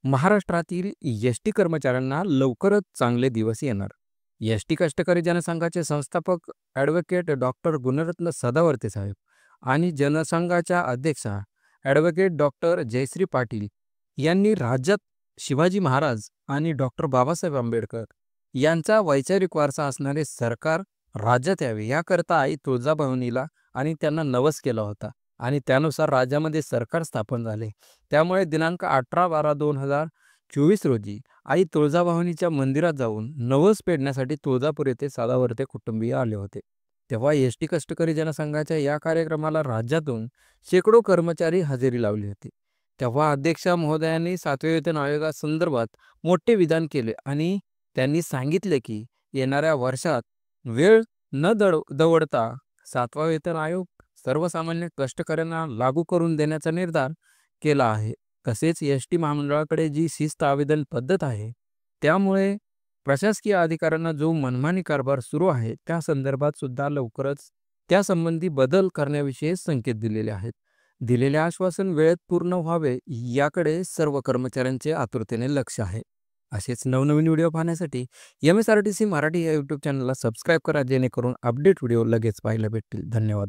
महाराष्ट्रातील एस-टी कर्मचाऱ्यांना लवकरच चांगले दिवस येणार. एस-टी कष्टकरी जनसंघाचे संस्थापक ॲडव्होकेट डॉक्टर गुणरत्न सदावर्ते साहेब आणि जनसंघाच्या अध्यक्षा ॲडव्होकेट डॉक्टर जयश्री पाटील यांनी राज्यात शिवाजी महाराज आणि डॉक्टर बाबासाहेब आंबेडकर यांचा वैचारिक वारसा असणारे सरकार राज्यात यावे याकरता आई तुळजाभवानीला आणि त्यांना नवस केला होता आणि त्यानुसार राज्यामध्ये सरकार स्थापन झाले. त्यामुळे दिनांक 18/12/2024 रोजी आई तुळजाभवानीच्या मंदिरात जाऊन नवस पेडण्यासाठी तुळजापूर येथे सदावर्ते कुटुंबीय आले होते. तेव्हा एस-टी कष्टकरी जनसंघाच्या या कार्यक्रमाला राज्यातून शेकडो कर्मचारी हजेरी लावली होती. तेव्हा अध्यक्षा महोदयांनी 7व्या वेतन आयोगासंदर्भात मोठे विधान केले आणि त्यांनी सांगितले की येणाऱ्या वर्षात वेळ न दवडता 7वा वेतन आयोग सर्वसामान्य कष्टकऱ्यांना लागू करून देण्याचा निर्धार केला आहे. तसेच एस-टी महामंडळाकडे जी शिस्त आवेदन पद्धत आहे, त्यामुळे प्रशासकीय अधिकाऱ्यांना जो मनमानी कारभार सुरू आहे, त्या संदर्भात सुद्धा लवकरच त्यासंबंधी बदल करण्याविषयी संकेत दिलेले आहेत. दिलेले आश्वासन वेळेत पूर्ण व्हावे याकडे सर्व कर्मचाऱ्यांचे आतुरतेने लक्ष आहे. असेच नवनवीन व्हिडिओ पाहण्यासाठी MSRTC मराठी या यूट्यूब चॅनलला सबस्क्राईब करा, जेणेकरून अपडेट व्हिडिओ लगेच पाहायला भेटतील. धन्यवाद.